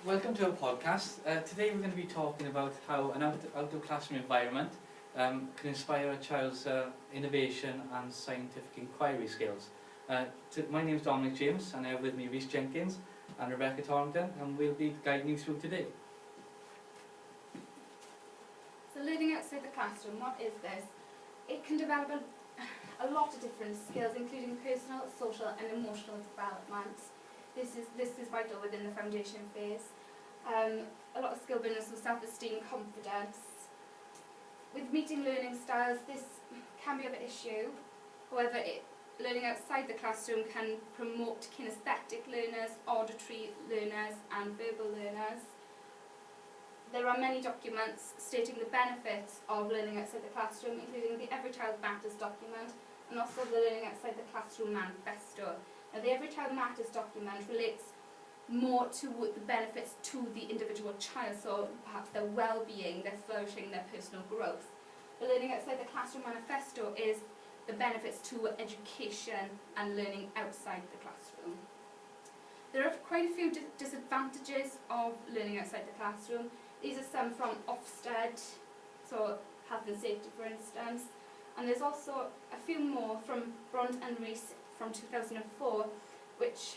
Welcome to our podcast. Today we're going to be talking about how an outdoor classroom environment can inspire a child's innovation and scientific inquiry skills. My name is Dominic James, and I have with me Reiss Jenkins and Rebecca Torrington, and we'll be guiding you through today. So learning outside the classroom, what is this? It can develop a lot of different skills, including personal, social and emotional development. This is vital within the foundation phase. A lot of skill building, so self-esteem, confidence. With meeting learning styles, this can be of an issue. However, learning outside the classroom can promote kinesthetic learners, auditory learners and verbal learners. There are many documents stating the benefits of learning outside the classroom, including the Every Child Matters document and also the Learning Outside the Classroom Manifesto. Now, the Every Child Matters document relates more to the benefits to the individual child, so perhaps their well-being, their flourishing, their personal growth. The Learning Outside the Classroom Manifesto is the benefits to education and learning outside the classroom. There are quite a few disadvantages of learning outside the classroom. These are some from Ofsted, so health and safety for instance, and there's also a few more from Braund and Reiss from 2004, which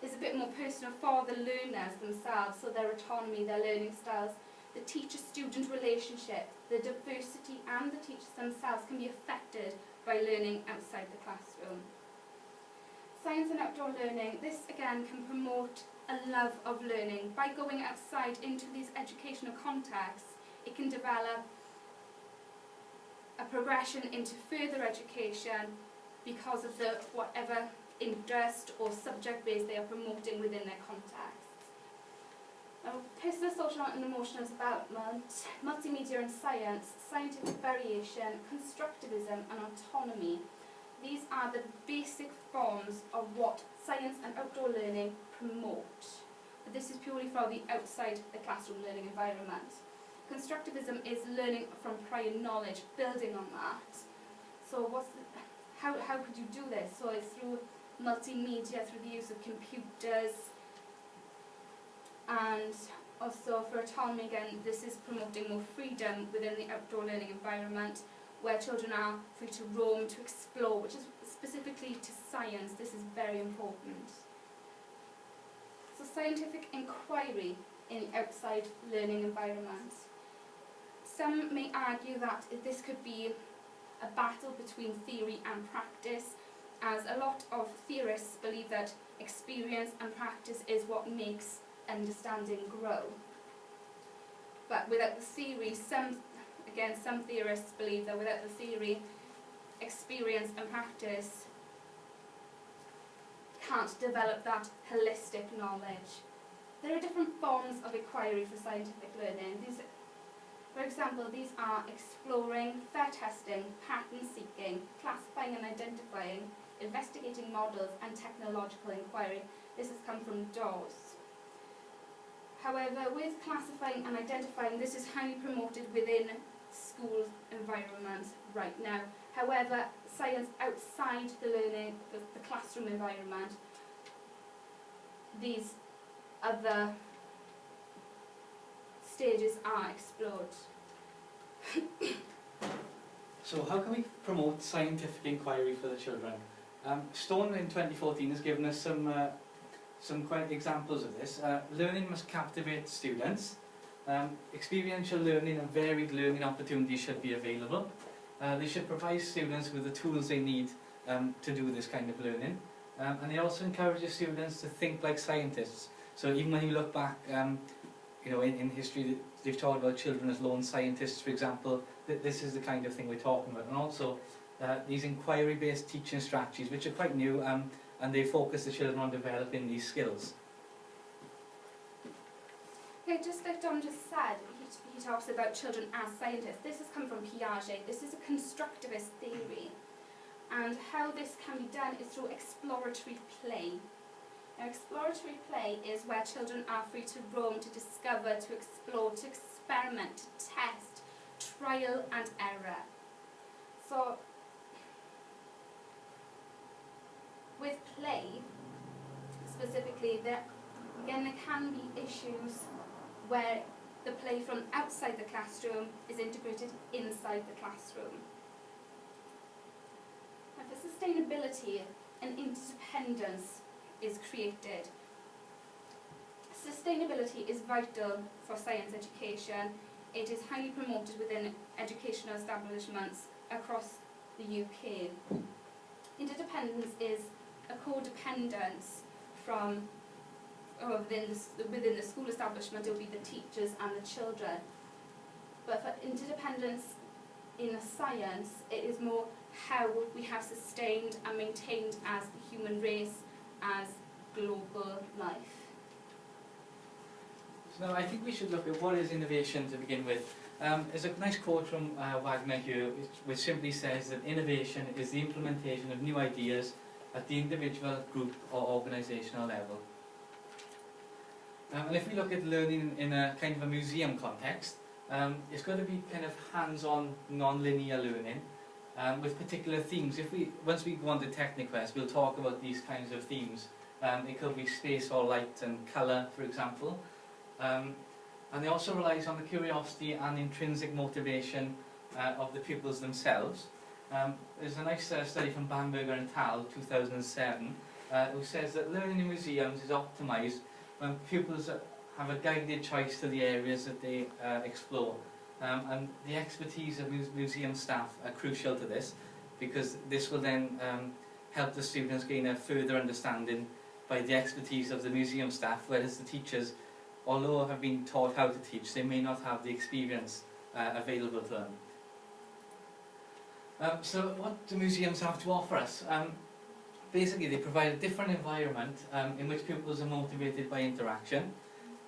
is a bit more personal for the learners themselves, so their autonomy, their learning styles, the teacher-student relationship, the diversity and the teachers themselves can be affected by learning outside the classroom. Science and outdoor learning, this again can promote a love of learning. By going outside into these educational contexts, it can develop a progression into further education because of the whatever interest or subject base they are promoting within their contexts. Now, personal, social and emotional development, multimedia and science, scientific variation, constructivism and autonomy. These are the basic forms of what science and outdoor learning promote. But this is purely for the outside the classroom learning environment. Constructivism is learning from prior knowledge, building on that. So how could you do this? So it's through multimedia, through the use of computers, and also for autonomy again, this is promoting more freedom within the outdoor learning environment, where children are free to roam, to explore, which is specifically to science. This is very important. So scientific inquiry in the outside learning environment. Some may argue that this could be a battle between theory and practice, as a lot of theorists believe that experience and practice is what makes understanding grow. But without the theory, some theorists believe that without the theory, experience and practice can't develop that holistic knowledge. There are different forms of inquiry for scientific learning. For example, these are exploring, fair testing, pattern seeking, classifying and identifying, investigating models and technological inquiry. This has come from Dawes. However, with classifying and identifying, this is highly promoted within school environments right now. However, science outside the classroom environment, these other stages are explored. So how can we promote scientific inquiry for the children? Stone in 2014 has given us some quite examples of this. Learning must captivate students. Experiential learning and varied learning opportunities should be available. They should provide students with the tools they need to do this kind of learning. And it also encourages students to think like scientists. So even when you look back, in history, they've talked about children as lone scientists, for example. This is the kind of thing we're talking about. And also these inquiry-based teaching strategies, which are quite new, and they focus the children on developing these skills. Okay, just like Dom just said, he talks about children as scientists. This has come from Piaget. This is a constructivist theory. And how this can be done is through exploratory play. Now, exploratory play is where children are free to roam, to discover, to explore, to experiment, to test, trial and error. So, with play, specifically, Again, there can be issues where the play from outside the classroom is integrated inside the classroom. And for sustainability, an interdependence is created. Sustainability is vital for science education. It is highly promoted within educational establishments across the UK. Interdependence is a codependence from within the school establishment. It will be the teachers and the children. But for interdependence in science, it is more how we have sustained and maintained as the human race, as global life. So now I think we should look at what is innovation to begin with. There's a nice quote from Wagner here, which simply says that innovation is the implementation of new ideas at the individual, group or organisational level. And if we look at learning in a kind of a museum context, it's going to be kind of hands-on, non-linear learning with particular themes. Once we go on to TechniQuest, we'll talk about these kinds of themes. It could be space or light and colour, for example. And it also relies on the curiosity and intrinsic motivation of the pupils themselves. There's a nice study from Bamberger and Tal, 2007, who says that learning in museums is optimised when pupils have a guided choice to the areas that they explore. And the expertise of museum staff are crucial to this, because this will then help the students gain a further understanding by the expertise of the museum staff, whereas the teachers, although have been taught how to teach, they may not have the experience available to them. So what do museums have to offer us? Basically, they provide a different environment in which pupils are motivated by interaction.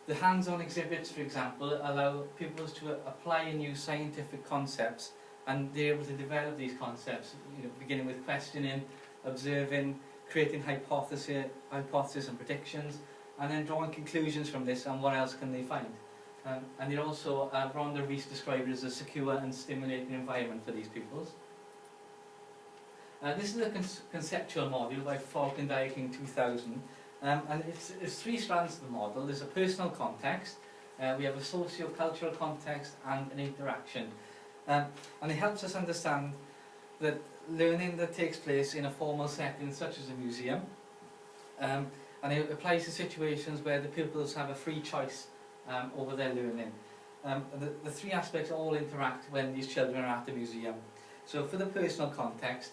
The hands-on exhibits, for example, allow pupils to apply new scientific concepts, and they're able to develop these concepts, beginning with questioning, observing, creating hypotheses and predictions, and then drawing conclusions from this and what else can they find. And they're also, Braund and Reiss described it as a secure and stimulating environment for these pupils. This is a conceptual model by Falk and Dyer King 2000, and it's three strands to the model. There's a personal context, we have a socio-cultural context, and an interaction. And it helps us understand that learning that takes place in a formal setting such as a museum, and it applies to situations where the pupils have a free choice over their learning. The three aspects all interact when these children are at the museum. So for the personal context,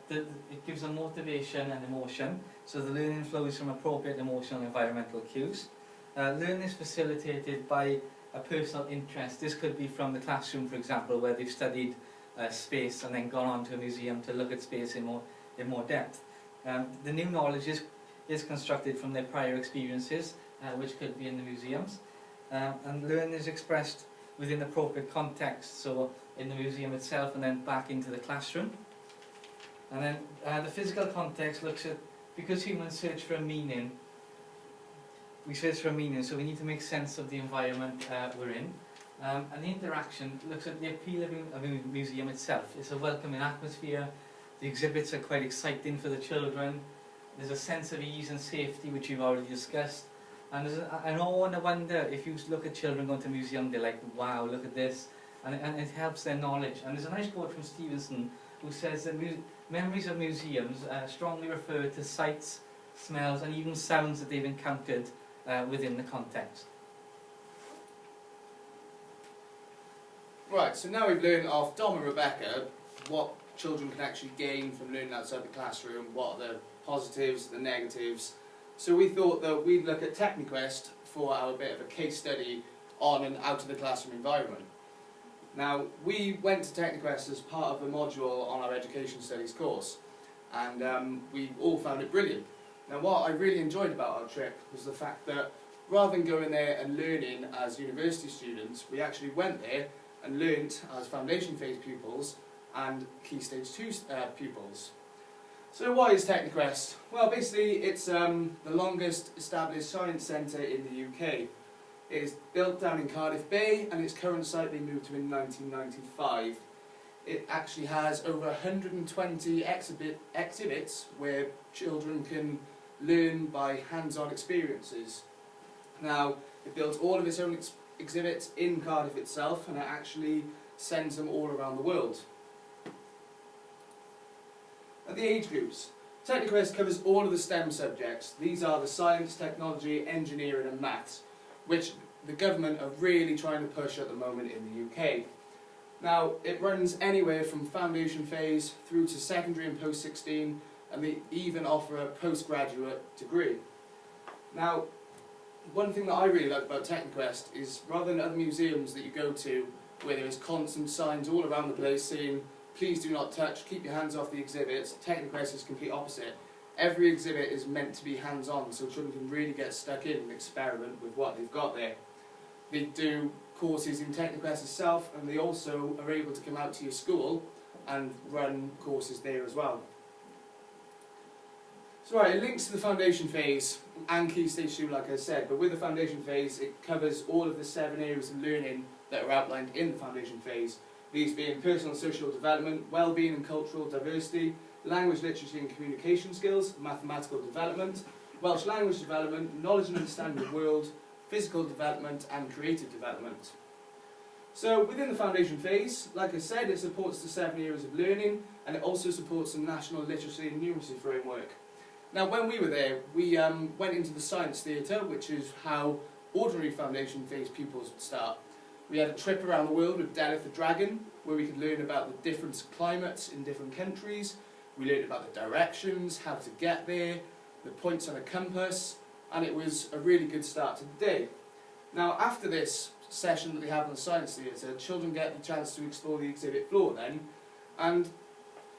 it gives them motivation and emotion, so the learning flows from appropriate emotional and environmental cues. Learning is facilitated by a personal interest. This could be from the classroom, for example, where they've studied space and then gone on to a museum to look at space in more depth. The new knowledge is constructed from their prior experiences, which could be in the museums. And learning is expressed within appropriate context, so in the museum itself and then back into the classroom. And then the physical context looks at, because humans search for a meaning, we search for a meaning, so we need to make sense of the environment we're in. And the interaction looks at the appeal of a museum itself. It's a welcoming atmosphere, the exhibits are quite exciting for the children, there's a sense of ease and safety, which you've already discussed, and there's an awe and a wonder. If you look at children going to a museum, they're like, wow, look at this, and it helps their knowledge. And there's a nice quote from Stevenson, who says that memories of museums strongly refer to sights, smells, and even sounds that they've encountered within the context. Right, so now we've learned off Dom and Rebecca what children can actually gain from learning outside the classroom, what are the positives, the negatives. So we thought that we'd look at TechniQuest for our bit of a case study on an out of the classroom environment. Now, we went to TechniQuest as part of a module on our Education Studies course, and we all found it brilliant. Now, what I really enjoyed about our trip was the fact that rather than going there and learning as university students, we actually went there and learnt as foundation phase pupils and Key Stage 2 pupils. So what is TechniQuest? Well, basically it's the longest established science centre in the UK. It is built down in Cardiff Bay, and its current site they moved to in 1995. It actually has over 120 exhibits where children can learn by hands-on experiences. Now, it builds all of its own exhibits in Cardiff itself, and it actually sends them all around the world. At the age groups, TechniQuest covers all of the STEM subjects. These are the science, technology, engineering and maths, which the government are really trying to push at the moment in the UK. Now, it runs anywhere from foundation phase through to secondary and post-16, and they even offer a postgraduate degree. Now, one thing that I really like about TechniQuest is, rather than other museums that you go to where there is constant signs all around the place saying, please do not touch, keep your hands off the exhibits, TechniQuest is the complete opposite. Every exhibit is meant to be hands-on, so children can really get stuck in and experiment with what they've got there. They do courses in TechniQuest itself, and they also are able to come out to your school and run courses there as well. So right, it links to the foundation phase and Key Stage 2, like I said, but with the foundation phase it covers all of the 7 areas of learning that are outlined in the foundation phase. These being personal and social development, well-being and cultural diversity, language, literacy and communication skills, mathematical development, Welsh language development, knowledge and understanding of the world, physical development and creative development. So within the foundation phase, like I said, it supports the 7 areas of learning, and it also supports the national literacy and numeracy framework. Now when we were there, we went into the science theatre, which is how ordinary foundation phase pupils would start. We had a trip around the world with Dele the Dragon, where we could learn about the different climates in different countries. We learned about the directions, how to get there, the points on a compass, and it was a really good start to the day. Now after this session that they have in the science theatre, children get the chance to explore the exhibit floor then, and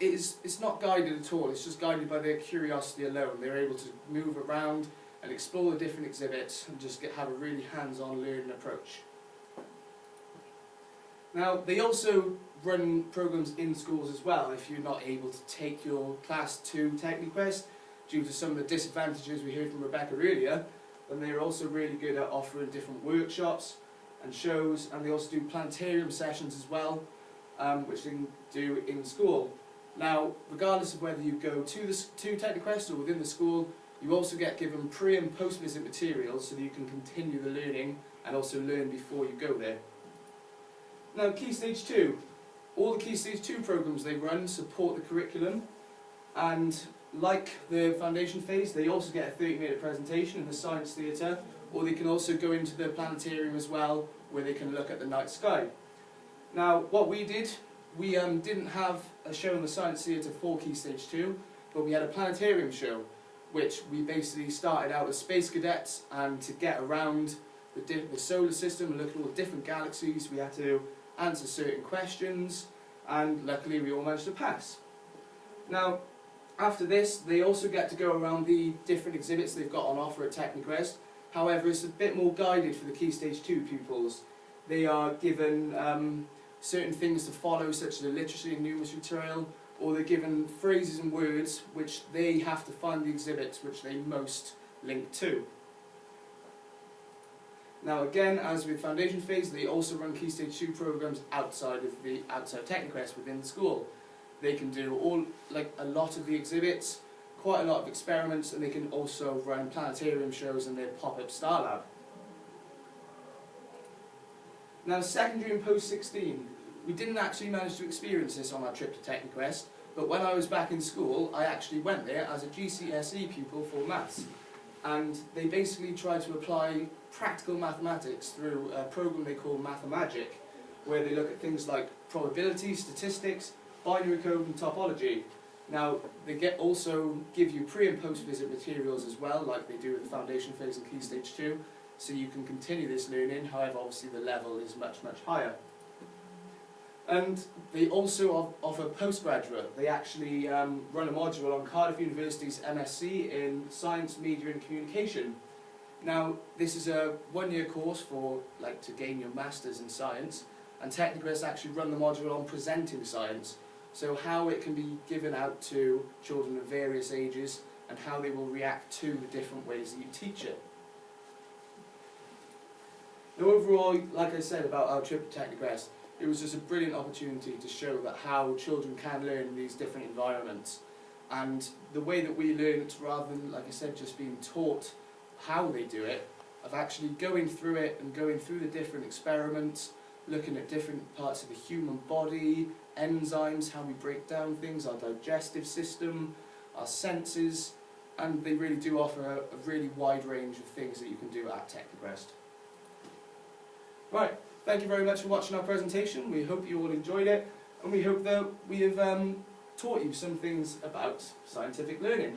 it's not guided at all, it's just guided by their curiosity alone. They're able to move around and explore the different exhibits and just have a really hands-on learning approach. Now, they also run programs in schools as well if you're not able to take your class to TechniQuest due to some of the disadvantages we heard from Rebecca earlier. And they're also really good at offering different workshops and shows, and they also do planetarium sessions as well, which they can do in school. Now, regardless of whether you go to TechniQuest or within the school, you also get given pre- and post-visit materials so that you can continue the learning and also learn before you go there. Now, Key Stage 2. All the Key Stage 2 programs they run support the curriculum, and like the foundation phase, they also get a 30-minute presentation in the science theatre, or they can also go into the planetarium as well, where they can look at the night sky. Now, what we did, we didn't have a show in the science theatre for Key Stage 2, but we had a planetarium show, which we basically started out as space cadets, and to get around the solar system and look at all the different galaxies, we had to answer certain questions, and luckily we all managed to pass. Now, after this, they also get to go around the different exhibits they've got on offer at TechniQuest. However, it's a bit more guided for the Key Stage 2 pupils. They are given certain things to follow, such as the literacy and numeracy trail, or they're given phrases and words which they have to find the exhibits which they most link to. Now again, as with foundation phase, they also run Key Stage 2 programs outside TechniQuest within the school. They can do a lot of the exhibits, quite a lot of experiments, and they can also run planetarium shows in their pop-up Star Lab. Now secondary and post-16, we didn't actually manage to experience this on our trip to TechniQuest, but when I was back in school, I actually went there as a GCSE pupil for maths. And they basically try to apply practical mathematics through a program they call Mathemagic, where they look at things like probability, statistics, binary code and topology. Now, they also give you pre- and post-visit materials as well, like they do with the foundation phase and Key Stage 2, so you can continue this learning. However, obviously the level is much, much higher. And they also offer postgraduate. They actually run a module on Cardiff University's MSc in Science, Media and Communication. Now, this is a one-year course to gain your Masters in Science, and TechniQuest actually run the module on presenting science, so how it can be given out to children of various ages and how they will react to the different ways that you teach it. Now overall, like I said about our trip to TechniQuest, it was just a brilliant opportunity to show that how children can learn in these different environments. And the way that we learn, rather than, like I said, just being taught how they do it, of actually going through it and going through the different experiments, looking at different parts of the human body, enzymes, how we break down things, our digestive system, our senses, and they really do offer a really wide range of things that you can do at Techniquest. Right, thank you very much for watching our presentation. We hope you all enjoyed it, and we hope that we have taught you some things about scientific learning.